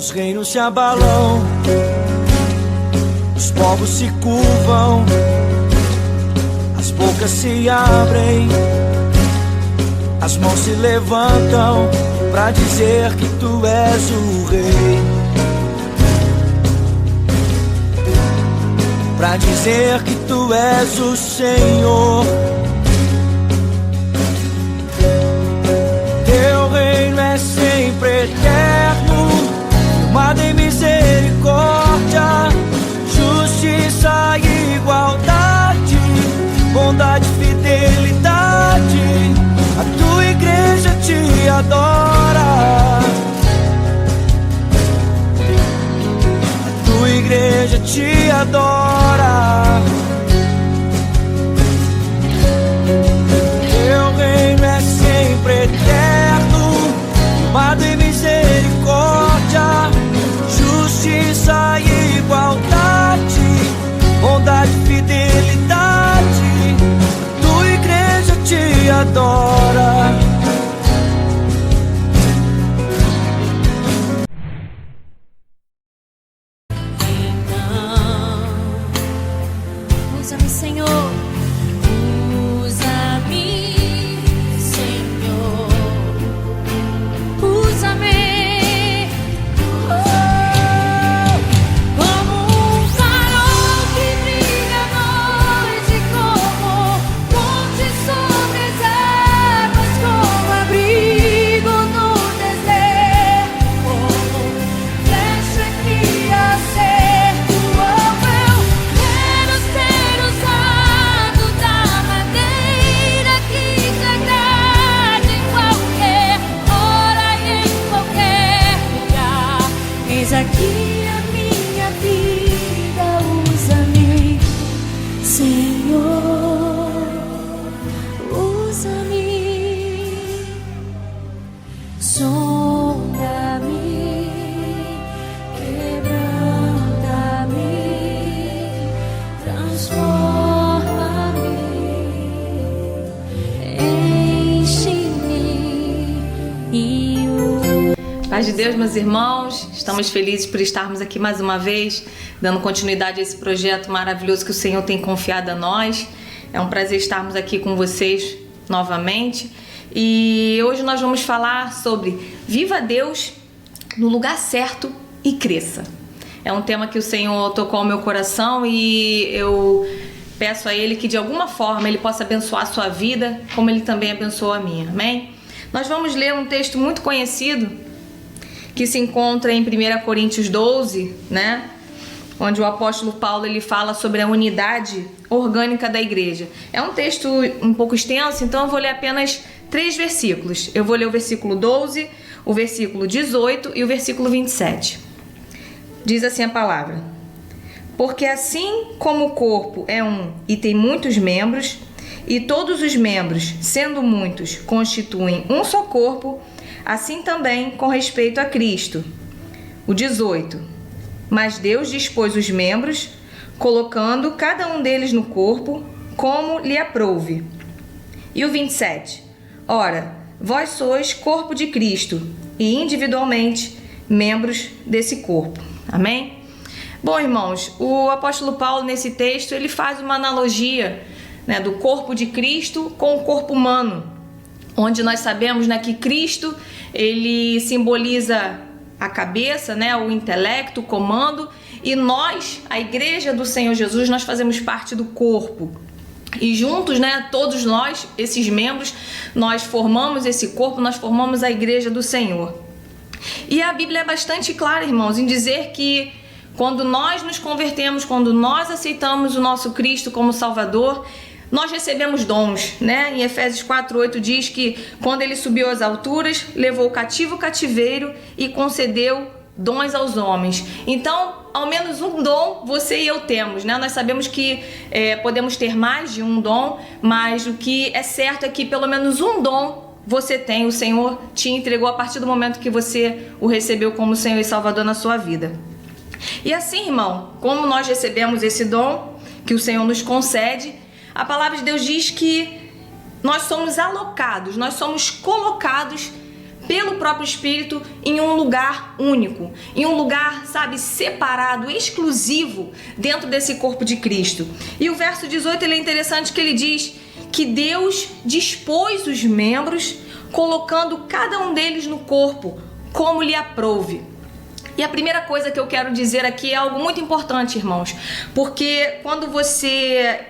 Os reinos se abalam, os povos se curvam, as bocas se abrem, as mãos se levantam pra dizer que tu és o rei, pra dizer que tu és o Senhor. Teu reino é sempre eterno, firmado em misericórdia, justiça e igualdade, bondade e fidelidade. A tua igreja te adora, a tua igreja te adora. Teu reino é sempre eterno, firmado em misericórdia, justiça e igualdade, bondade e fidelidade. A tua igreja te adora. Usa-me, Senhor. Usa-me, Senhor. Usa-me. Como um farol que brilha à noite, como ponte sobre as águas, como abrigo no deserto, como flecha que acerto. Eu quero ser usado da maneira que te agrade, em qualquer hora e em qualquer lugar. Eis aqui a minha vida, usa-me, Senhor, usa-me, sonda-me, quebranta-me, transforma-me, enche-me e Paz de Deus, meus irmãos, estamos felizes por estarmos aqui mais uma vez, dando continuidade a esse projeto maravilhoso que o Senhor tem confiado a nós. É um prazer estarmos aqui com vocês novamente. E hoje nós vamos falar sobre Viva Deus no lugar certo e cresça. É um tema que o Senhor tocou ao meu coração e eu peço a Ele que de alguma forma Ele possa abençoar a sua vida, como Ele também abençoou a minha, amém? Nós vamos ler um texto muito conhecido que se encontra em 1 Coríntios 12, né? Onde o apóstolo Paulo ele fala sobre a unidade orgânica da igreja. É um texto um pouco extenso, então eu vou ler apenas 3 versículos. Eu vou ler o versículo 12, o versículo 18 e o versículo 27. Diz assim a palavra: Porque assim como o corpo é um e tem muitos membros, e todos os membros, sendo muitos, constituem um só corpo, assim também com respeito a Cristo. O 18. Mas Deus dispôs os membros, colocando cada um deles no corpo, como lhe aprouve. E o 27. Ora, vós sois corpo de Cristo, e individualmente membros desse corpo. Amém? Bom, irmãos, o apóstolo Paulo nesse texto, ele faz uma analogia, né, do corpo de Cristo com o corpo humano, onde nós sabemos, né, que Cristo ele simboliza a cabeça, né, o intelecto, o comando, e nós, a igreja do Senhor Jesus, nós fazemos parte do corpo. E juntos, né, todos nós, esses membros, nós formamos esse corpo, nós formamos a igreja do Senhor. E a Bíblia é bastante clara, irmãos, em dizer que quando nós nos convertemos, quando nós aceitamos o nosso Cristo como Salvador, nós recebemos dons, né? Em Efésios 4:8 diz que quando ele subiu às alturas, levou o cativo o cativeiro e concedeu dons aos homens. Então, ao menos um dom você e eu temos, né? Nós sabemos que podemos ter mais de um dom, mas o que é certo é que pelo menos um dom você tem, o Senhor te entregou a partir do momento que você o recebeu como Senhor e Salvador na sua vida. E assim, irmão, como nós recebemos esse dom que o Senhor nos concede, a palavra de Deus diz que nós somos alocados, nós somos colocados pelo próprio Espírito em um lugar único, em um lugar, sabe, separado, exclusivo dentro desse corpo de Cristo. E o verso 18 ele é interessante que ele diz que Deus dispôs os membros, colocando cada um deles no corpo, como lhe aprouve. E a primeira coisa que eu quero dizer aqui é algo muito importante, irmãos, porque quando você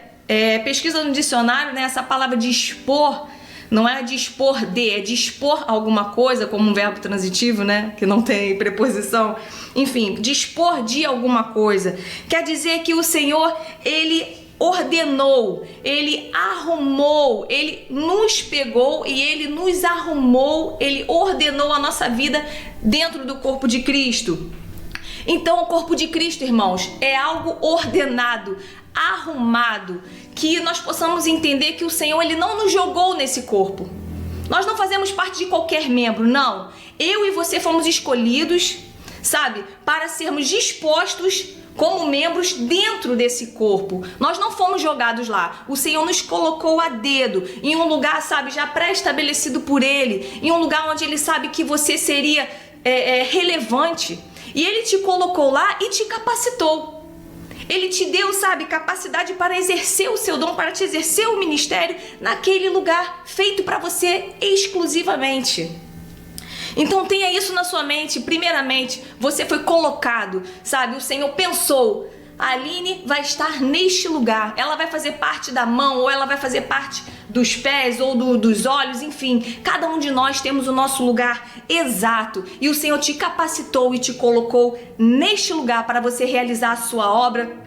pesquisa no dicionário, né, essa palavra dispor não é dispor de, é dispor alguma coisa, como um verbo transitivo, né, que não tem preposição. Enfim, dispor de alguma coisa quer dizer que o Senhor, ele ordenou, ele arrumou, ele nos pegou e ele nos arrumou, ele ordenou a nossa vida dentro do corpo de Cristo. Então o corpo de Cristo, irmãos, é algo ordenado, arrumado, que nós possamos entender que o Senhor, ele não nos jogou nesse corpo. Nós não fazemos parte de qualquer membro, não. Eu e você fomos escolhidos, sabe, para sermos dispostos como membros dentro desse corpo. Nós não fomos jogados lá. O Senhor nos colocou a dedo em um lugar, sabe, já pré-estabelecido por Ele, em um lugar onde Ele sabe que você seria relevante. E Ele te colocou lá e te capacitou. Ele te deu, sabe, capacidade para exercer o seu dom, para te exercer o ministério naquele lugar feito para você exclusivamente. Então tenha isso na sua mente. Primeiramente, você foi colocado, sabe? O Senhor pensou, a Aline vai estar neste lugar. Ela vai fazer parte da mão, ou ela vai fazer parte dos pés, ou dos olhos, enfim. Cada um de nós temos o nosso lugar exato. E o Senhor te capacitou e te colocou neste lugar para você realizar a sua obra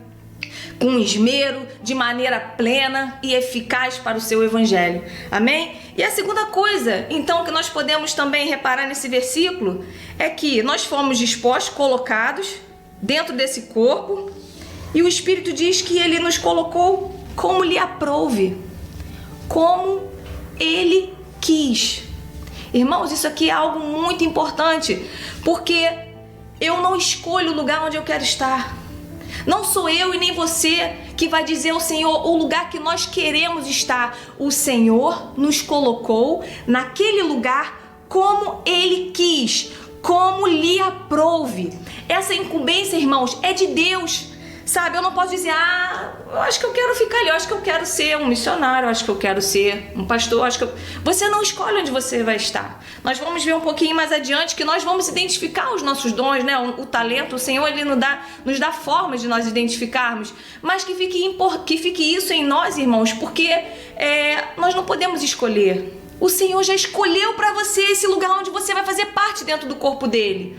com esmero, de maneira plena e eficaz para o seu evangelho. Amém? E a segunda coisa, então, que nós podemos também reparar nesse versículo é que nós fomos dispostos, colocados dentro desse corpo, e o Espírito diz que ele nos colocou como lhe aprouve, como ele quis. Irmãos, isso aqui é algo muito importante, porque eu não escolho o lugar onde eu quero estar. Não sou eu e nem você que vai dizer ao Senhor o lugar que nós queremos estar. O Senhor nos colocou naquele lugar como Ele quis, como lhe aprouve. Essa incumbência, irmãos, é de Deus. Sabe, eu não posso dizer, eu acho que eu quero ficar ali, eu acho que eu quero ser um missionário, eu acho que eu quero ser um pastor, eu acho que Você não escolhe onde você vai estar. Nós vamos ver um pouquinho mais adiante que nós vamos identificar os nossos dons, né? O talento, o Senhor, ele nos dá formas de nós identificarmos, mas que fique isso em nós, irmãos, porque nós não podemos escolher. O Senhor já escolheu para você esse lugar onde você vai fazer parte dentro do corpo dele.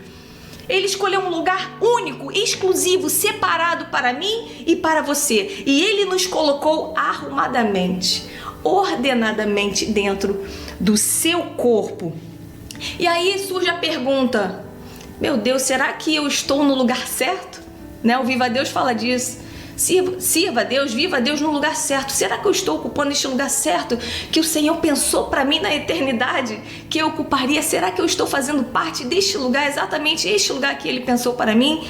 Ele escolheu um lugar único, exclusivo, separado para mim e para você. E Ele nos colocou arrumadamente, ordenadamente dentro do seu corpo. E aí surge a pergunta, meu Deus, será que eu estou no lugar certo? Né? O Viva a Deus fala disso. Sirva a Deus, viva a Deus no lugar certo. Será que eu estou ocupando este lugar certo que o Senhor pensou para mim na eternidade que eu ocuparia? Será que eu estou fazendo parte deste lugar, exatamente este lugar que Ele pensou para mim?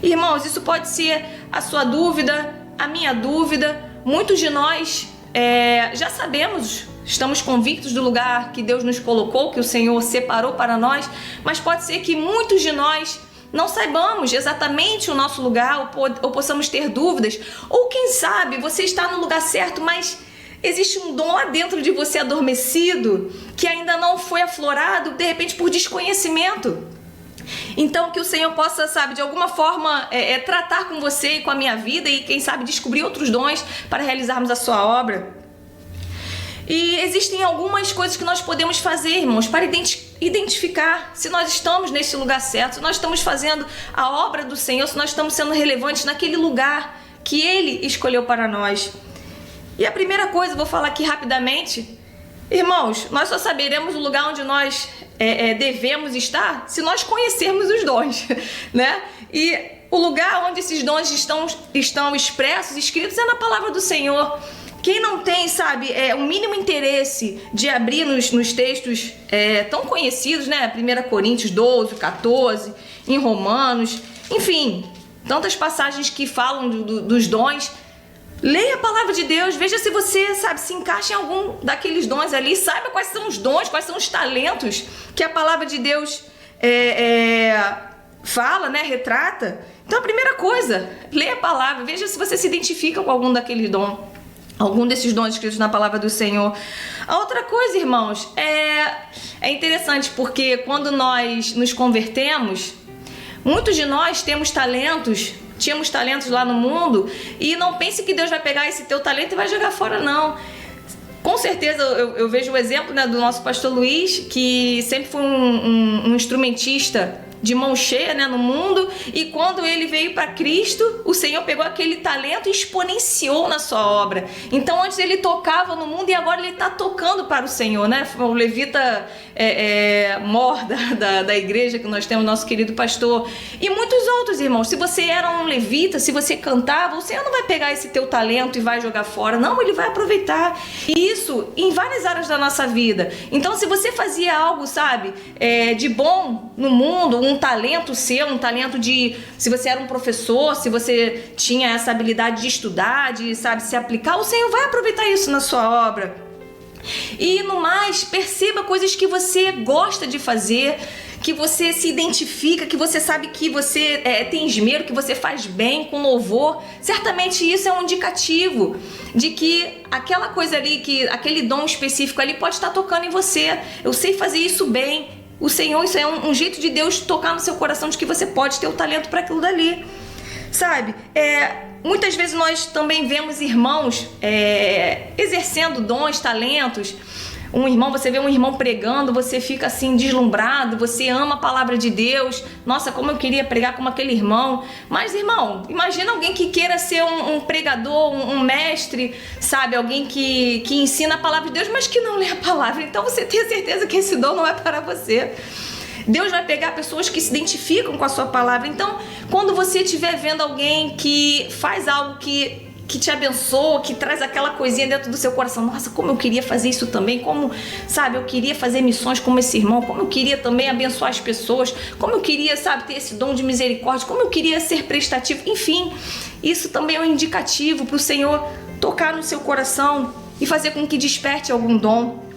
Irmãos, isso pode ser a sua dúvida, a minha dúvida. Muitos de nós já sabemos, estamos convictos do lugar que Deus nos colocou, que o Senhor separou para nós, mas pode ser que muitos de nós não saibamos exatamente o nosso lugar, ou possamos ter dúvidas, ou quem sabe você está no lugar certo, mas existe um dom lá dentro de você adormecido, que ainda não foi aflorado, de repente por desconhecimento. Então que o Senhor possa, sabe, de alguma forma tratar com você e com a minha vida, e quem sabe descobrir outros dons para realizarmos a sua obra. E existem algumas coisas que nós podemos fazer, irmãos, para identificar se nós estamos nesse lugar certo, se nós estamos fazendo a obra do Senhor, se nós estamos sendo relevantes naquele lugar que Ele escolheu para nós. E a primeira coisa, vou falar aqui rapidamente, irmãos, nós só saberemos o lugar onde nós devemos estar se nós conhecermos os dons, né? E o lugar onde esses dons estão expressos, escritos, é na palavra do Senhor. Quem não tem, sabe, o mínimo interesse de abrir nos textos tão conhecidos, né? 1 Coríntios 12, 14, em Romanos, enfim, tantas passagens que falam dos dons, Leia a palavra de Deus, veja se você, sabe, se encaixa em algum daqueles dons ali, saiba quais são os dons, quais são os talentos que a palavra de Deus fala, né, retrata. Então a primeira coisa, leia a palavra, veja se você se identifica com algum daqueles dons, algum desses dons escritos na palavra do Senhor. A outra coisa, irmãos, é interessante porque quando nós nos convertemos, muitos de nós tínhamos talentos lá no mundo, e não pense que Deus vai pegar esse teu talento e vai jogar fora, não. Com certeza eu vejo o exemplo, né, do nosso pastor Luiz, que sempre foi um instrumentista de mão cheia, né, no mundo, e quando ele veio para Cristo, o Senhor pegou aquele talento e exponenciou na sua obra. Então antes ele tocava no mundo e agora ele está tocando para o Senhor, né? O levita mor da igreja que nós temos, nosso querido pastor, e muitos outros, irmãos. Se você era um levita, se você cantava, o Senhor não vai pegar esse teu talento e vai jogar fora, não, ele vai aproveitar. E isso em várias áreas da nossa vida. Então se você fazia algo, sabe, de bom no mundo, um talento seu, um talento de... Se você era um professor, se você tinha essa habilidade de estudar, de, sabe, se aplicar, o Senhor vai aproveitar isso na sua obra. E no mais, perceba coisas que você gosta de fazer, que você se identifica, que você sabe que você tem esmero, que você faz bem, com louvor. Certamente isso é um indicativo de que aquela coisa ali, que aquele dom específico ali pode estar tocando em você. Eu sei fazer isso bem. O Senhor, isso é um jeito de Deus tocar no seu coração, de que você pode ter o talento para aquilo dali, sabe? Muitas vezes nós também vemos irmãos exercendo dons, talentos. Você vê um irmão pregando, você fica assim deslumbrado, você ama a palavra de Deus. Nossa, como eu queria pregar como aquele irmão. Mas, irmão, imagina alguém que queira ser um pregador, um mestre, sabe? Alguém que ensina a palavra de Deus, mas que não lê a palavra. Então você tem certeza que esse dom não é para você. Deus vai pegar pessoas que se identificam com a sua palavra. Então, quando você estiver vendo alguém que faz algo que te abençoa, que traz aquela coisinha dentro do seu coração, nossa, como eu queria fazer isso também, como, sabe, eu queria fazer missões como esse irmão, como eu queria também abençoar as pessoas, como eu queria, sabe, ter esse dom de misericórdia, como eu queria ser prestativo, enfim, isso também é um indicativo para o Senhor tocar no seu coração e fazer com que desperte algum dom.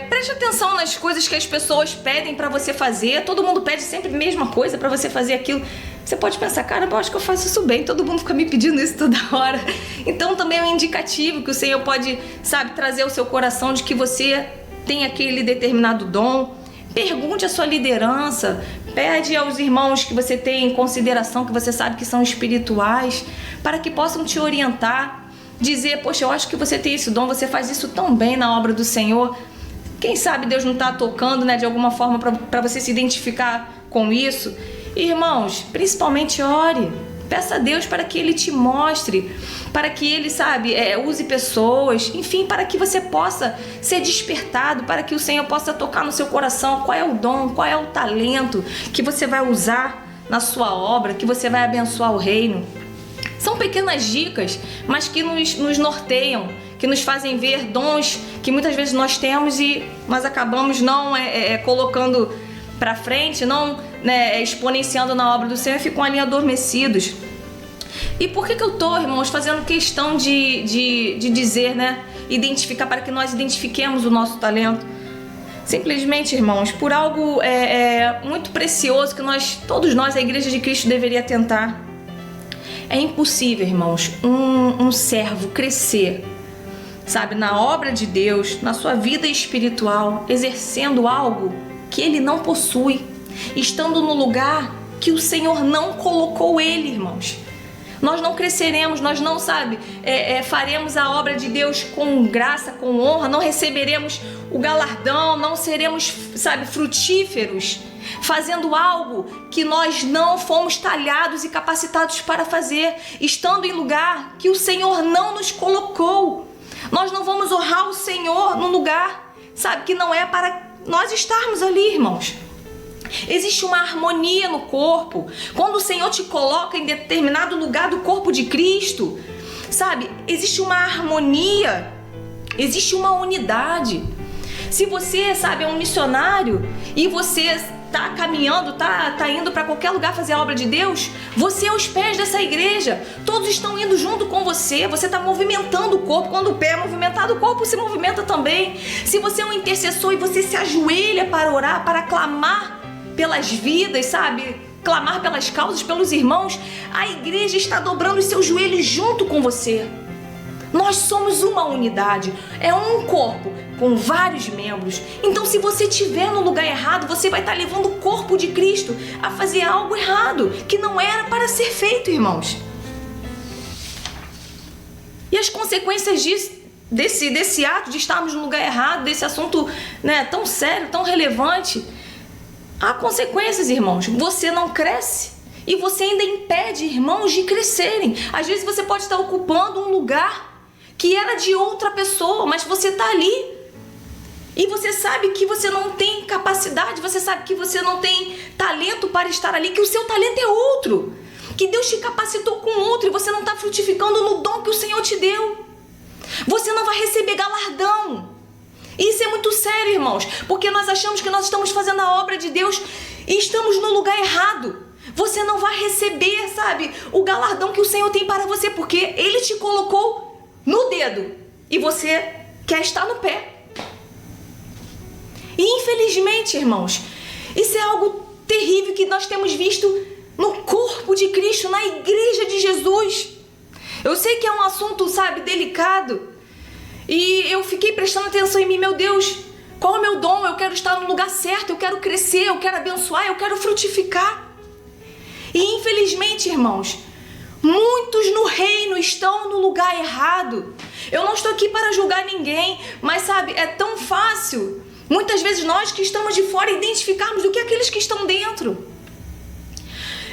Preste atenção nas coisas que as pessoas pedem para você fazer. Todo mundo pede sempre a mesma coisa para você fazer aquilo. Você pode pensar, cara, eu acho que eu faço isso bem, todo mundo fica me pedindo isso toda hora. Então também é um indicativo que o Senhor pode, sabe, trazer ao seu coração de que você tem aquele determinado dom. Pergunte a sua liderança, pede aos irmãos que você tem em consideração, que você sabe que são espirituais, para que possam te orientar. Dizer, poxa, eu acho que você tem esse dom, você faz isso tão bem na obra do Senhor. Quem sabe Deus não está tocando, né, de alguma forma para você se identificar com isso. Irmãos, principalmente ore. Peça a Deus para que Ele te mostre, para que Ele, sabe, use pessoas, enfim, para que você possa ser despertado, para que o Senhor possa tocar no seu coração qual é o dom, qual é o talento que você vai usar na sua obra, que você vai abençoar o reino. São pequenas dicas, mas que nos norteiam, que nos fazem ver dons que muitas vezes nós temos, mas acabamos não colocando para frente, não, né, exponenciando na obra do Senhor, e ficam ali adormecidos. E por que eu estou, irmãos, fazendo questão de dizer, né, identificar, para que nós identifiquemos o nosso talento? Simplesmente, irmãos, por algo muito precioso que todos nós, a Igreja de Cristo, deveria tentar. É impossível, irmãos, um servo crescer, sabe, na obra de Deus, na sua vida espiritual, exercendo algo que ele não possui, estando no lugar que o Senhor não colocou ele, irmãos. Nós não cresceremos, nós não, sabe, faremos a obra de Deus com graça, com honra, não receberemos o galardão, não seremos, sabe, frutíferos, fazendo algo que nós não fomos talhados e capacitados para fazer, estando em lugar que o Senhor não nos colocou. Nós não vamos honrar o Senhor no lugar, sabe, que não é para nós estarmos ali, irmãos. Existe uma harmonia no corpo. Quando o Senhor te coloca em determinado lugar do corpo de Cristo, sabe, existe uma harmonia, existe uma unidade. Se você, sabe, é um missionário e você tá caminhando, tá indo para qualquer lugar fazer a obra de Deus, você é os pés dessa igreja. Todos estão indo junto com você. Você está movimentando o corpo. Quando o pé é movimentado, o corpo se movimenta também. Se você é um intercessor e você se ajoelha para orar, para clamar pelas vidas, sabe? Clamar pelas causas, pelos irmãos, a igreja está dobrando os seus joelhos junto com você. Nós somos uma unidade, é um corpo com vários membros. Então, se você estiver no lugar errado, você vai estar levando o corpo de Cristo a fazer algo errado, que não era para ser feito, irmãos. E as consequências desse ato de estarmos no lugar errado, desse assunto, né, tão sério, tão relevante, há consequências, irmãos. Você não cresce e você ainda impede irmãos de crescerem. Às vezes você pode estar ocupando um lugar que era de outra pessoa, mas você está ali e você sabe que você não tem capacidade, você sabe que você não tem talento para estar ali, que o seu talento é outro, que Deus te capacitou com outro e você não está frutificando no dom que o Senhor te deu. Você não vai receber galardão. Isso é muito sério, irmãos, porque nós achamos que nós estamos fazendo a obra de Deus e estamos no lugar errado. Você não vai receber, sabe, o galardão que o Senhor tem para você, porque Ele te colocou no dedo e você quer estar no pé. E infelizmente, irmãos, isso é algo terrível que nós temos visto no corpo de Cristo, na igreja de Jesus. Eu sei que é um assunto, sabe, delicado, e eu fiquei prestando atenção em mim. Meu Deus, qual é o meu dom? Eu quero estar no lugar certo, eu quero crescer, eu quero abençoar, eu quero frutificar. E infelizmente, irmãos, muitos no reino estão no lugar errado. Eu não estou aqui para julgar ninguém, mas sabe, é tão fácil, muitas vezes nós que estamos de fora identificarmos do que aqueles que estão dentro.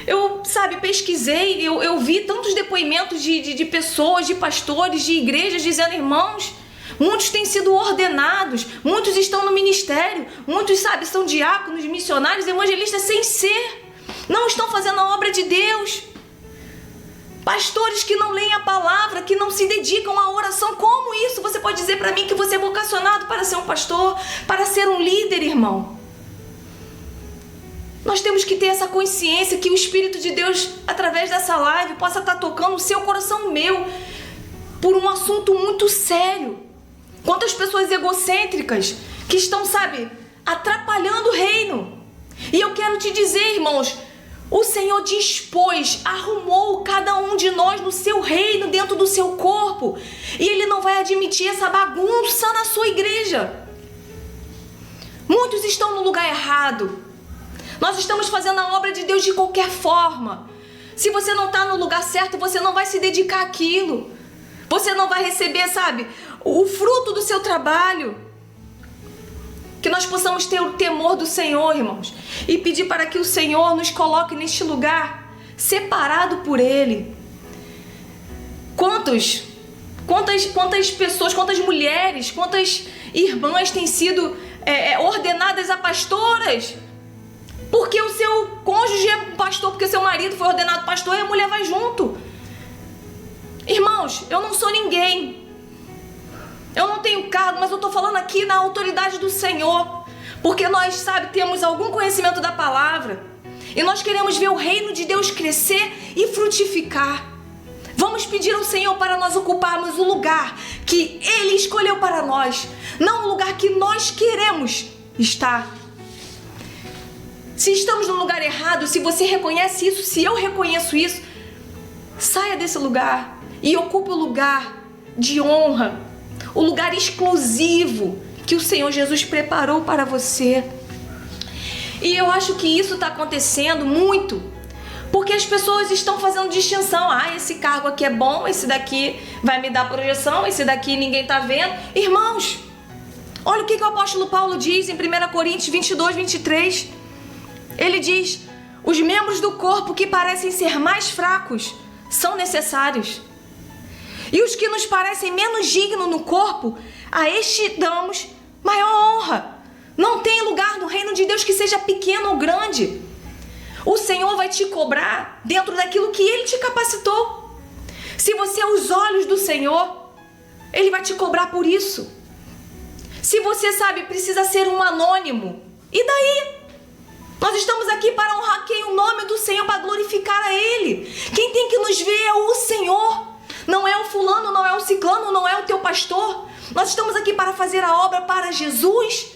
Eu, sabe, pesquisei, eu vi tantos depoimentos de pessoas, de pastores, de igrejas dizendo, irmãos, muitos têm sido ordenados, muitos estão no ministério, muitos, sabe, são diáconos, missionários, evangelistas sem ser, não estão fazendo a obra de Deus. Pastores que não leem a palavra, que não se dedicam à oração. Como isso? Você pode dizer para mim que você é vocacionado para ser um pastor, para ser um líder, irmão? Nós temos que ter essa consciência que o Espírito de Deus, através dessa live, possa estar tocando o seu coração, o meu, por um assunto muito sério. Quantas pessoas egocêntricas que estão, sabe, atrapalhando o reino. E eu quero te dizer, irmãos, o Senhor dispôs, arrumou cada um de nós no seu reino, dentro do seu corpo. E Ele não vai admitir essa bagunça na sua igreja. Muitos estão no lugar errado. Nós estamos fazendo a obra de Deus de qualquer forma. Se você não está no lugar certo, você não vai se dedicar àquilo. Você não vai receber, sabe, o fruto do seu trabalho. Que nós possamos ter o temor do Senhor, irmãos, e pedir para que o Senhor nos coloque neste lugar, separado por Ele. Quantas pessoas, quantas mulheres, quantas irmãs têm sido ordenadas a pastoras, porque o seu cônjuge é pastor, porque seu marido foi ordenado pastor e a mulher vai junto. Irmãos, eu não sou ninguém. Eu não tenho cargo, mas eu estou falando aqui na autoridade do Senhor. Porque nós, sabe, temos algum conhecimento da palavra. E nós queremos ver o reino de Deus crescer e frutificar. Vamos pedir ao Senhor para nós ocuparmos o lugar que Ele escolheu para nós. Não o lugar que nós queremos estar. Se estamos no lugar errado, se você reconhece isso, se eu reconheço isso, saia desse lugar e ocupe o lugar de honra. O lugar exclusivo que o Senhor Jesus preparou para você. E eu acho que isso está acontecendo muito, porque as pessoas estão fazendo distinção. Ah, esse cargo aqui é bom, esse daqui vai me dar projeção, esse daqui ninguém está vendo. Irmãos, olha o que o apóstolo Paulo diz em 1 Coríntios 22, 23. Ele diz, os membros do corpo que parecem ser mais fracos são necessários. E os que nos parecem menos dignos no corpo, a este damos maior honra. Não tem lugar no reino de Deus que seja pequeno ou grande. O Senhor vai te cobrar dentro daquilo que Ele te capacitou. Se você é os olhos do Senhor, Ele vai te cobrar por isso. Se você, sabe, precisa ser um anônimo, e daí? Nós estamos aqui para honrar quem? O nome do Senhor, para glorificar a Ele. Quem tem que nos ver é o Senhor. Não é o fulano, não é o ciclano, não é o teu pastor. Nós estamos aqui para fazer a obra para Jesus,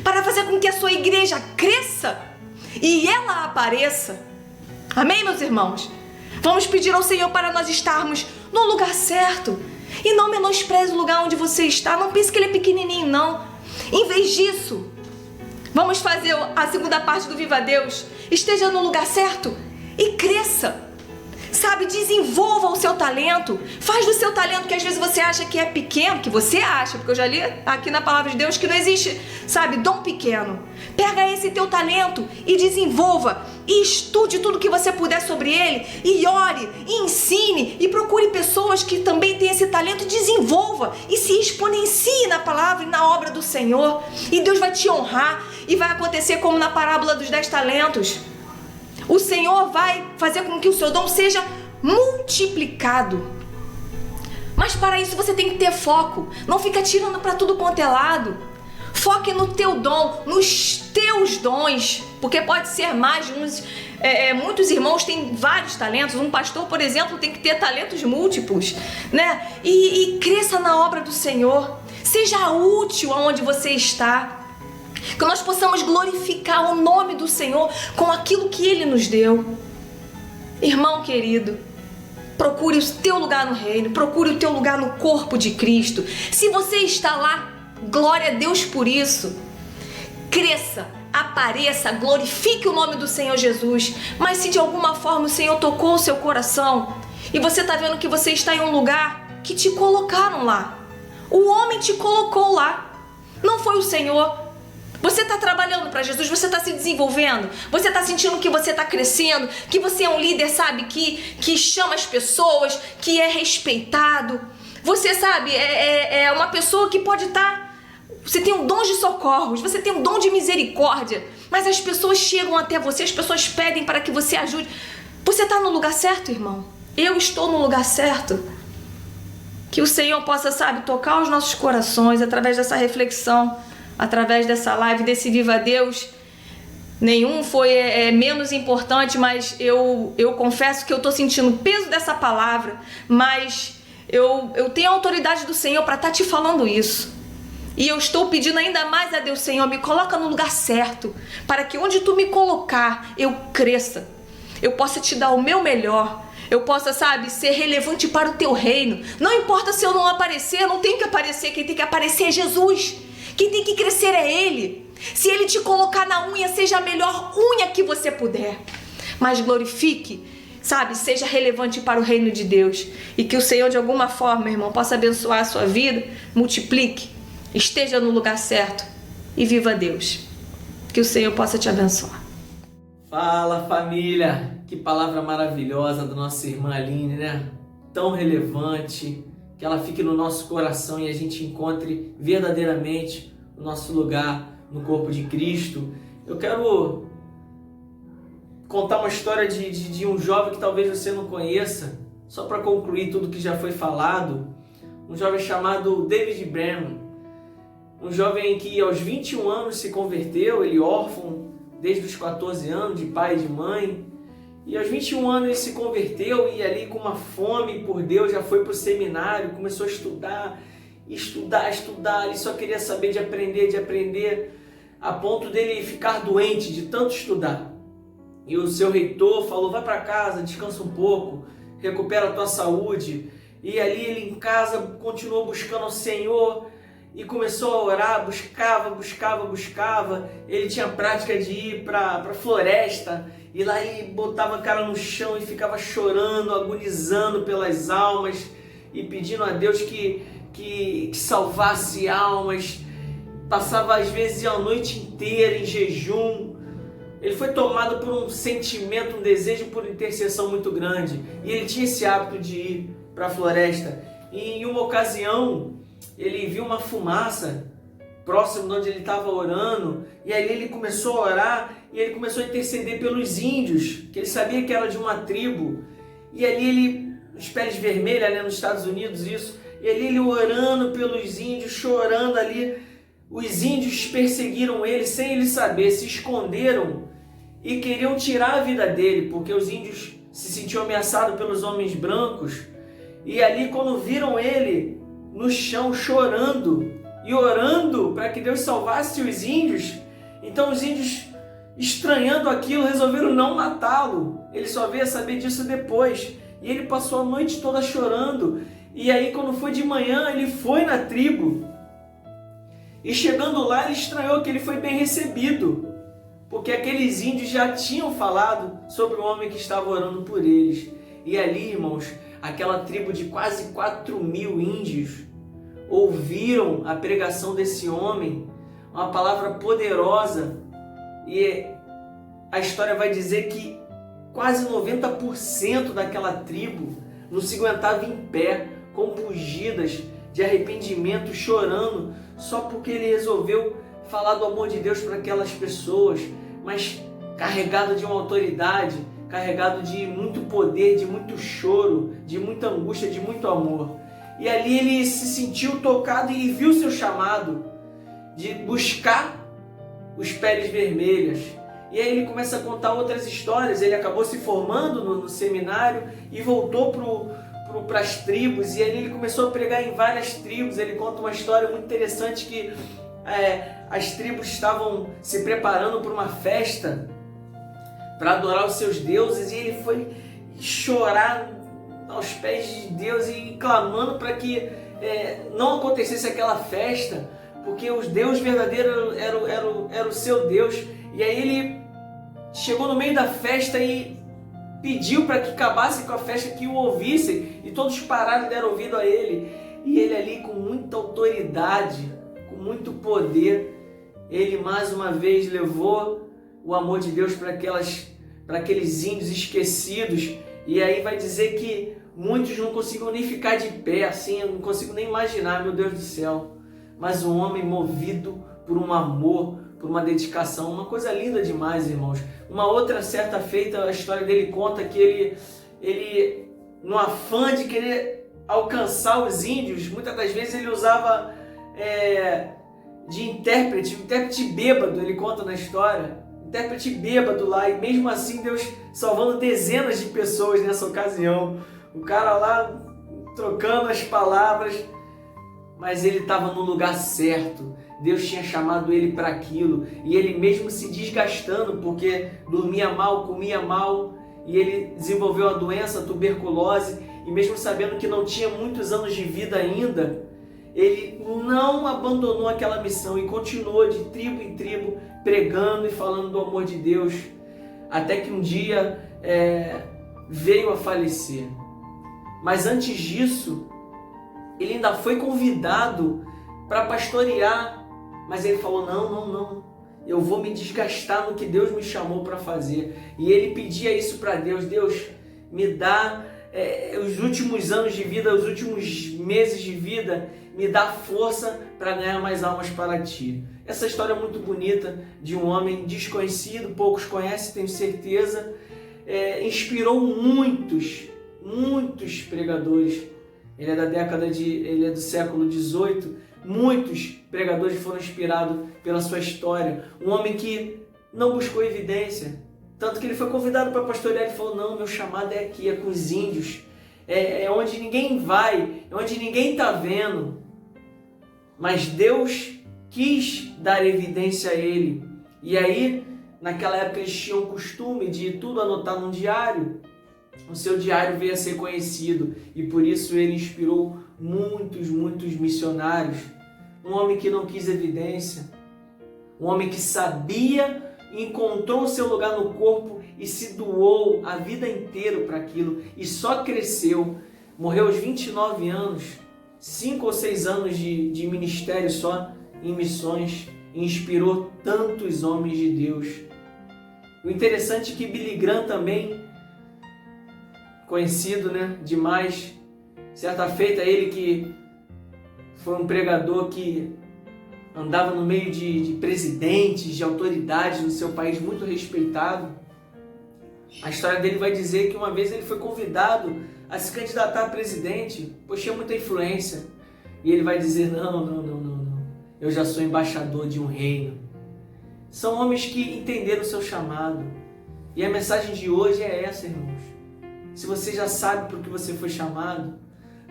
para fazer com que a sua igreja cresça e ela apareça. Amém, meus irmãos? Vamos pedir ao Senhor para nós estarmos no lugar certo. E não menospreze o lugar onde você está. Não pense que ele é pequenininho, não. Em vez disso, vamos fazer a segunda parte do Viva Deus. Esteja no lugar certo e cresça. Sabe, desenvolva o seu talento. Faz do seu talento, que às vezes você acha que é pequeno, que você acha, porque eu já li aqui na palavra de Deus que não existe, sabe, dom pequeno. Pega esse teu talento e desenvolva. E estude tudo que você puder sobre ele. E ore, e ensine, e procure pessoas que também têm esse talento. Desenvolva e se exponencie na palavra e na obra do Senhor. E Deus vai te honrar. E vai acontecer como na parábola dos 10 talentos. O Senhor vai fazer com que o seu dom seja multiplicado. Mas para isso você tem que ter foco. Não fica tirando para tudo quanto é lado. Foque no teu dom, nos teus dons. Porque pode ser mais de uns... muitos irmãos têm vários talentos. Um pastor, por exemplo, tem que ter talentos múltiplos, né? E cresça na obra do Senhor. Seja útil aonde você está. Que nós possamos glorificar o nome do Senhor com aquilo que Ele nos deu. Irmão querido, procure o teu lugar no reino, procure o teu lugar no corpo de Cristo. Se você está lá, glória a Deus por isso. Cresça, apareça, glorifique o nome do Senhor Jesus. Mas se de alguma forma o Senhor tocou o seu coração e você está vendo que você está em um lugar que te colocaram lá, o homem te colocou lá, não foi o Senhor. Você está trabalhando para Jesus, você está se desenvolvendo, você está sentindo que você está crescendo, que você é um líder, sabe, que chama as pessoas, que é respeitado. Você, sabe, é uma pessoa que pode estar... Você tem um dom de socorros, você tem um dom de misericórdia, mas as pessoas chegam até você, as pessoas pedem para que você ajude. Você está no lugar certo, irmão? Eu estou no lugar certo. Que o Senhor possa, sabe, tocar os nossos corações através dessa reflexão, através dessa live, desse Viva Deus. Nenhum foi menos importante, mas eu confesso que eu estou sentindo o peso dessa palavra, mas eu tenho a autoridade do Senhor para estar te falando isso. E eu estou pedindo ainda mais a Deus, Senhor, me coloca no lugar certo, para que onde tu me colocar, eu cresça, eu possa te dar o meu melhor, eu possa, sabe, ser relevante para o teu reino. Não importa se eu não aparecer, eu não tenho que aparecer, quem tem que aparecer é Jesus. Quem tem que crescer é Ele. Se Ele te colocar na unha, seja a melhor unha que você puder. Mas glorifique, sabe, seja relevante para o reino de Deus. E que o Senhor, de alguma forma, irmão, possa abençoar a sua vida, multiplique, esteja no lugar certo e viva Deus. Que o Senhor possa te abençoar. Fala, família! Que palavra maravilhosa da nossa irmã Aline, né? Tão relevante, que ela fique no nosso coração e a gente encontre verdadeiramente o nosso lugar no corpo de Cristo. Eu quero contar uma história de um jovem que talvez você não conheça, só para concluir tudo que já foi falado. Um jovem chamado David Branham, um jovem que aos 21 anos se converteu, ele órfão desde os 14 anos, de pai e de mãe. E aos 21 anos ele se converteu e ali com uma fome por Deus já foi para o seminário, começou a estudar, ele só queria saber de aprender, a ponto dele ficar doente de tanto estudar. E o seu reitor falou, vai para casa, descansa um pouco, recupera a tua saúde. E ali ele em casa continuou buscando ao Senhor e começou a orar, buscava. Ele tinha a prática de ir para a floresta. E lá ele botava a cara no chão e ficava chorando, agonizando pelas almas e pedindo a Deus que salvasse almas. Passava às vezes a noite inteira em jejum. Ele foi tomado por um sentimento, um desejo por intercessão muito grande. E ele tinha esse hábito de ir para a floresta. E em uma ocasião ele viu uma fumaça próximo de onde ele estava orando, e ali ele começou a orar, e ele começou a interceder pelos índios, que ele sabia que era de uma tribo, e ali os peles vermelhos, né, nos Estados Unidos isso, e ali ele orando pelos índios, chorando ali, os índios perseguiram ele sem ele saber, se esconderam e queriam tirar a vida dele, porque os índios se sentiam ameaçados pelos homens brancos. E ali, quando viram ele no chão chorando e orando para que Deus salvasse os índios, então os índios, estranhando aquilo, resolveram não matá-lo. Ele só veio a saber disso depois. E ele passou a noite toda chorando. E aí, quando foi de manhã, ele foi na tribo. E chegando lá, ele estranhou que ele foi bem recebido, porque aqueles índios já tinham falado sobre o homem que estava orando por eles. E ali, irmãos, aquela tribo de quase 4.000 índios ouviram a pregação desse homem, uma palavra poderosa. E a história vai dizer que quase 90% daquela tribo não se aguentava em pé, compungidas de arrependimento, chorando, só porque ele resolveu falar do amor de Deus para aquelas pessoas, mas carregado de uma autoridade, carregado de muito poder, de muito choro, de muita angústia, de muito amor. E ali ele se sentiu tocado e viu seu chamado de buscar os peles vermelhas. E aí ele começa a contar outras histórias. Ele acabou se formando no seminário e voltou para as tribos, e ali ele começou a pregar em várias tribos. Ele conta uma história muito interessante que as tribos estavam se preparando para uma festa para adorar os seus deuses, e ele foi chorar aos pés de Deus e clamando para que não acontecesse aquela festa, porque o Deus verdadeiro era o seu Deus. E aí ele chegou no meio da festa e pediu para que acabasse com a festa, que o ouvissem, e todos pararam e deram ouvido a ele. E ele ali, com muita autoridade, com muito poder, ele mais uma vez levou o amor de Deus para aqueles índios esquecidos. E aí vai dizer que muitos não conseguiam nem ficar de pé, assim, eu não consigo nem imaginar, meu Deus do céu. Mas um homem movido por um amor, por uma dedicação, uma coisa linda demais, irmãos. Uma outra certa feita, a história dele conta que ele no afã de querer alcançar os índios, muitas das vezes ele usava de intérprete bêbado. Ele conta na história, intérprete bêbado lá, e mesmo assim Deus salvando dezenas de pessoas nessa ocasião. O cara lá trocando as palavras, mas ele estava no lugar certo. Deus tinha chamado ele para aquilo, e ele mesmo se desgastando, porque dormia mal, comia mal, e ele desenvolveu a doença, a tuberculose, e mesmo sabendo que não tinha muitos anos de vida ainda, ele não abandonou aquela missão e continuou de tribo em tribo, pregando e falando do amor de Deus, até que um dia veio a falecer. Mas antes disso, ele ainda foi convidado para pastorear, mas ele falou, não, eu vou me desgastar no que Deus me chamou para fazer. E ele pedia isso para Deus: Deus, me dá os últimos anos de vida, os últimos meses de vida, me dá força para ganhar mais almas para ti. Essa história é muito bonita, de um homem desconhecido, poucos conhecem, tenho certeza, inspirou muitos pregadores. Ele é do século XVIII. Muitos pregadores foram inspirados pela sua história. Um homem que não buscou evidência, tanto que ele foi convidado para pastorear. Ele falou, não, meu chamado é aqui, é com os índios, é onde ninguém vai, é onde ninguém está vendo. Mas Deus quis dar evidência a ele. E aí, naquela época, eles tinham o costume de tudo anotar num diário. O seu diário veio a ser conhecido, e por isso ele inspirou muitos missionários. Um homem que não quis evidência, um homem que sabia, encontrou o seu lugar no corpo e se doou a vida inteira para aquilo, e só cresceu. Morreu aos 29 anos, 5 ou 6 anos de ministério só em missões, e inspirou tantos homens de Deus. O interessante é que Billy Graham também, conhecido, demais, certa feita, ele que foi um pregador que andava no meio de presidentes, de autoridades no seu país, muito respeitado. A história dele vai dizer que uma vez ele foi convidado a se candidatar a presidente, pois tinha muita influência. E ele vai dizer, não, eu já sou embaixador de um reino. São homens que entenderam o seu chamado. E a mensagem de hoje é essa, irmãos. Se você já sabe por que você foi chamado,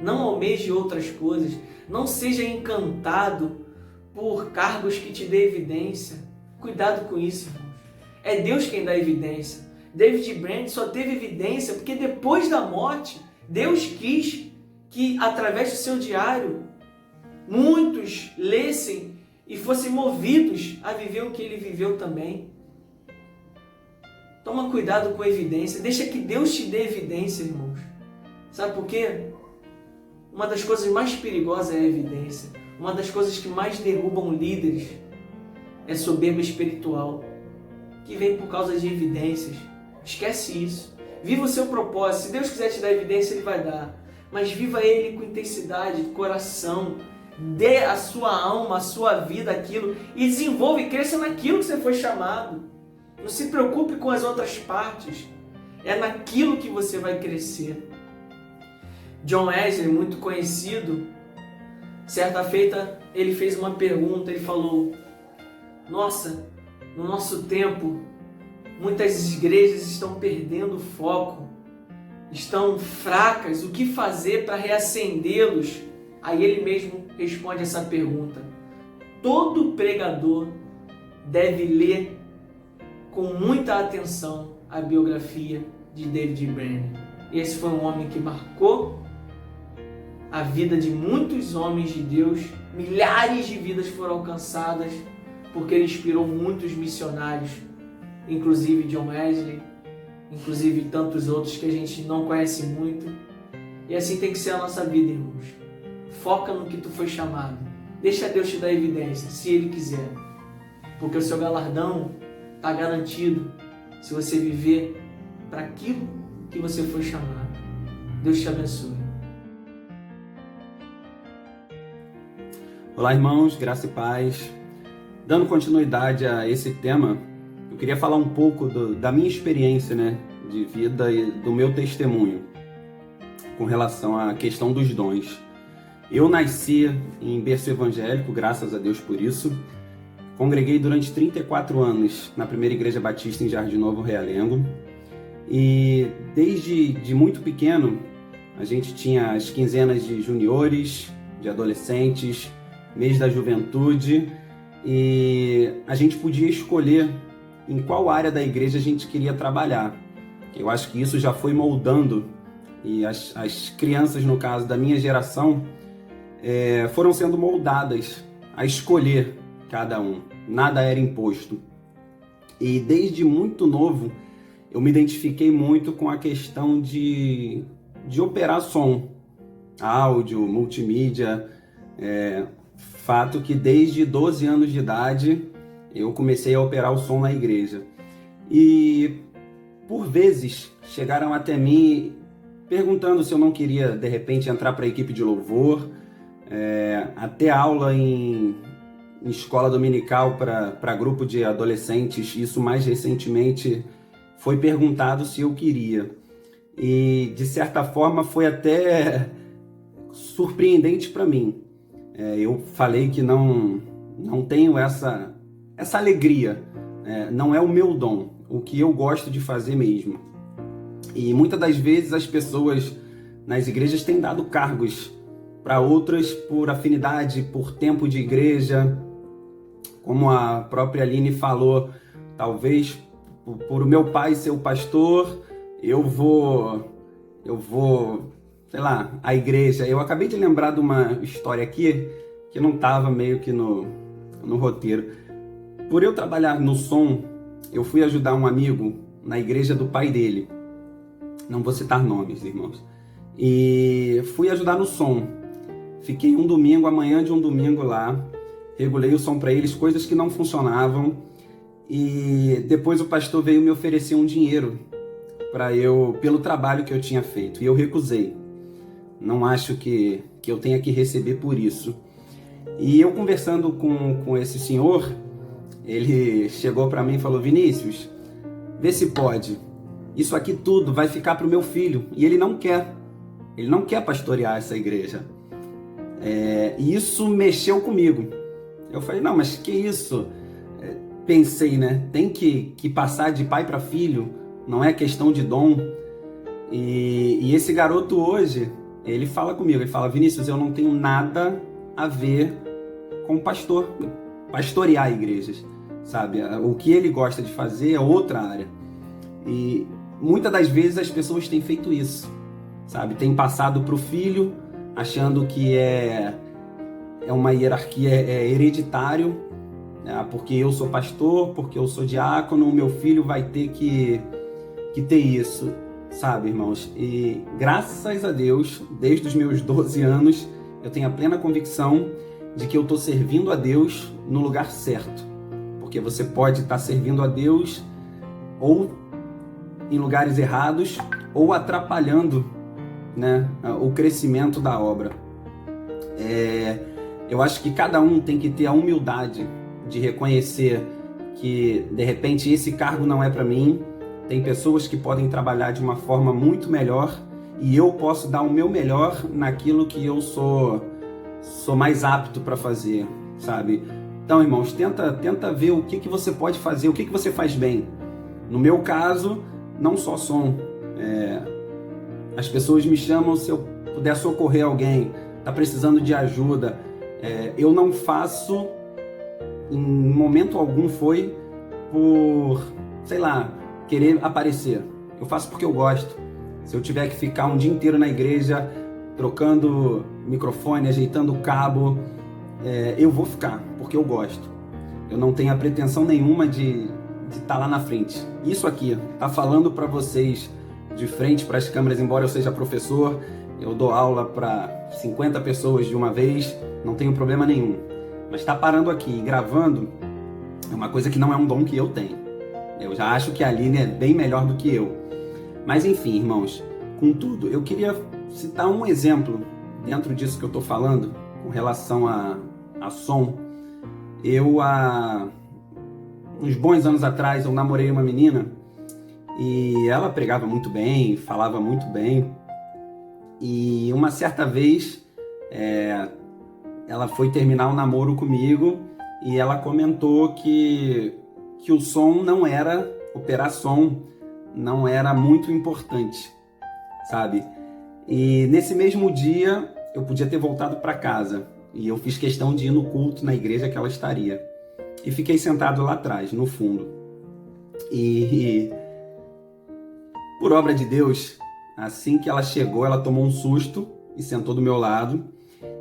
não almeje outras coisas, não seja encantado por cargos que te dê evidência. Cuidado com isso, irmãos. É Deus quem dá evidência. David Brainerd só teve evidência porque depois da morte, Deus quis que, através do seu diário, muitos lessem e fossem movidos a viver o que ele viveu também. Toma cuidado com a evidência. Deixa que Deus te dê evidência, irmãos. Sabe por quê? Uma das coisas mais perigosas é a evidência. Uma das coisas que mais derrubam líderes é soberba espiritual, que vem por causa de evidências. Esquece isso. Viva o seu propósito. Se Deus quiser te dar evidência, Ele vai dar. Mas viva Ele com intensidade, coração. Dê a sua alma, a sua vida aquilo. E desenvolva e cresça naquilo que você foi chamado. Não se preocupe com as outras partes. É naquilo que você vai crescer. John Wesley, muito conhecido, certa feita ele fez uma pergunta. Ele falou: nossa, no nosso tempo, muitas igrejas estão perdendo o foco, estão fracas, o que fazer para reacendê-los? Aí ele mesmo responde essa pergunta: todo pregador deve ler com muita atenção a biografia de David Brainerd. Esse foi um homem que marcou a vida de muitos homens de Deus. Milhares de vidas foram alcançadas porque ele inspirou muitos missionários, inclusive John Wesley, inclusive tantos outros que a gente não conhece muito. E assim tem que ser a nossa vida, irmãos. Foca no que tu foi chamado. Deixa Deus te dar evidência, se Ele quiser. Porque o seu galardão está garantido se você viver para aquilo que você foi chamado. Deus te abençoe. Olá, irmãos, graça e paz. Dando continuidade a esse tema, eu queria falar um pouco da minha experiência, de vida e do meu testemunho com relação à questão dos dons. Eu nasci em berço evangélico, graças a Deus por isso. Congreguei durante 34 anos na primeira igreja batista em Jardim Novo, Realengo. E desde muito pequeno, a gente tinha as quinzenas de juniores, de adolescentes, mês da juventude, e a gente podia escolher em qual área da igreja a gente queria trabalhar. Eu acho que isso já foi moldando, e as crianças, no caso da minha geração, foram sendo moldadas a escolher cada um. Nada era imposto. E desde muito novo, eu me identifiquei muito com a questão de operar som, áudio, multimídia. Fato que desde 12 anos de idade eu comecei a operar o som na igreja. E por vezes chegaram até mim perguntando se eu não queria de repente entrar para a equipe de louvor, até aula em escola dominical para grupo de adolescentes. Isso mais recentemente foi perguntado se eu queria. E de certa forma foi até surpreendente para mim. Eu falei que não tenho essa alegria, não é o meu dom, o que eu gosto de fazer mesmo. E muitas das vezes as pessoas nas igrejas têm dado cargos para outras por afinidade, por tempo de igreja, como a própria Aline falou, talvez por o meu pai ser o pastor, eu vou, sei lá, a igreja. Eu acabei de lembrar de uma história aqui que não estava meio que no roteiro. Por eu trabalhar no som, eu fui ajudar um amigo na igreja do pai dele. Não vou citar nomes, irmãos. E fui ajudar no som. Fiquei um domingo, amanhã de um domingo lá. Regulei o som para eles, coisas que não funcionavam. E depois o pastor veio me oferecer um dinheiro pelo trabalho que eu tinha feito. E eu recusei. Não acho que eu tenha que receber por isso. E eu conversando com esse senhor, ele chegou para mim e falou: Vinícius, vê se pode. Isso aqui tudo vai ficar para o meu filho. E ele não quer. Ele não quer pastorear essa igreja. E isso mexeu comigo. Eu falei: não, mas que isso? Pensei, tem que passar de pai para filho. não é questão de dom. E esse garoto hoje, ele fala comigo, ele fala: Vinícius, eu não tenho nada a ver com pastorear igrejas, sabe? O que ele gosta de fazer é outra área. E muitas das vezes as pessoas têm feito isso, sabe? Tem passado para o filho, achando que é uma hierarquia, é hereditário, né? Porque eu sou pastor, porque eu sou diácono, o meu filho vai ter que ter isso, sabe, irmãos? E graças a Deus, desde os meus 12 anos, eu tenho a plena convicção de que eu estou servindo a Deus no lugar certo. Porque você pode estar servindo a Deus ou em lugares errados, ou atrapalhando, né, o crescimento da obra. Eu acho que cada um tem que ter a humildade de reconhecer que, de repente, esse cargo não é para mim. Tem pessoas que podem trabalhar de uma forma muito melhor e eu posso dar o meu melhor naquilo que eu sou mais apto para fazer, sabe? Então, irmãos, tenta ver o que você pode fazer, o que você faz bem. No meu caso, não só som. As pessoas me chamam se eu puder socorrer alguém, está precisando de ajuda. Eu não faço, em momento algum, foi por, sei lá, querer aparecer. Eu faço porque eu gosto. Se eu tiver que ficar um dia inteiro na igreja, trocando microfone, ajeitando o cabo, eu vou ficar, porque eu gosto. Eu não tenho a pretensão nenhuma de estar lá na frente. Isso aqui tá falando para vocês de frente para as câmeras, embora eu seja professor, eu dou aula para 50 pessoas de uma vez, não tenho problema nenhum. Mas tá parando aqui e gravando é uma coisa que não é um dom que eu tenho. Eu já acho que a Aline é bem melhor do que eu. Mas enfim, irmãos, contudo, eu queria citar um exemplo dentro disso que eu tô falando, com relação a som. Há uns bons anos atrás, eu namorei uma menina e ela pregava muito bem, falava muito bem. E uma certa vez, ela foi terminar o namoro comigo e ela comentou que o som não era, operar som não era muito importante, sabe? E nesse mesmo dia, eu podia ter voltado para casa e eu fiz questão de ir no culto na igreja que ela estaria. E fiquei sentado lá atrás, no fundo. E por obra de Deus, assim que ela chegou, ela tomou um susto e sentou do meu lado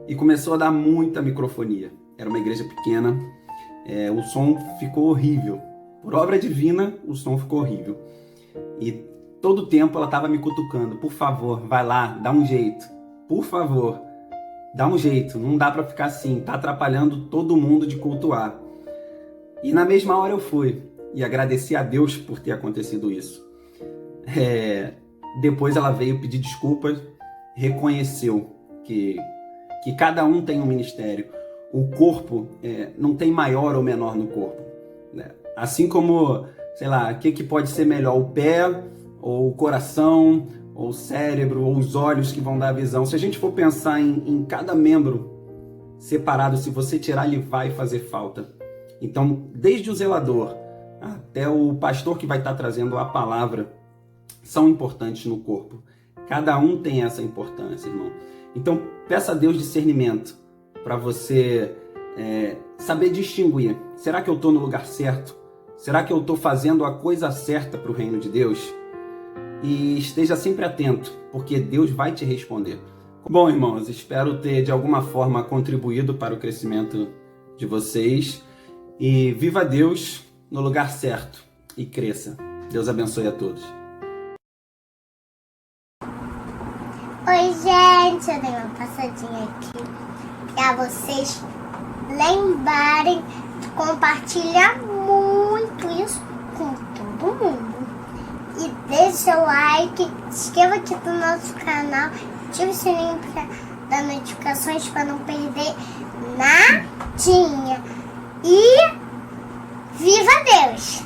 e começou a dar muita microfonia. Era uma igreja pequena, o som ficou horrível. Por obra divina, o som ficou horrível. E todo o tempo ela estava me cutucando: por favor, vai lá, dá um jeito. Por favor, dá um jeito, não dá para ficar assim, tá atrapalhando todo mundo de cultuar. E na mesma hora eu fui e agradeci a Deus por ter acontecido isso. Depois ela veio pedir desculpas, reconheceu que cada um tem um ministério. O corpo não tem maior ou menor no corpo, né? Assim como, sei lá, o que pode ser melhor, o pé ou o coração, ou o cérebro, ou os olhos que vão dar a visão. Se a gente for pensar em cada membro separado, se você tirar, ele vai fazer falta. Então, desde o zelador até o pastor que vai estar trazendo a palavra, são importantes no corpo. Cada um tem essa importância, irmão. Então, peça a Deus discernimento para você saber distinguir. Será que eu estou no lugar certo? Será que eu estou fazendo a coisa certa para o reino de Deus? E esteja sempre atento, porque Deus vai te responder. Bom, irmãos, espero ter de alguma forma contribuído para o crescimento de vocês. E viva Deus no lugar certo e cresça. Deus abençoe a todos. Oi, gente, eu dei uma passadinha aqui para vocês lembrarem de compartilhar muito isso com todo mundo. E deixe seu like, se inscreva aqui no nosso canal, ative o sininho para dar notificações para não perder nadinha. E viva Deus!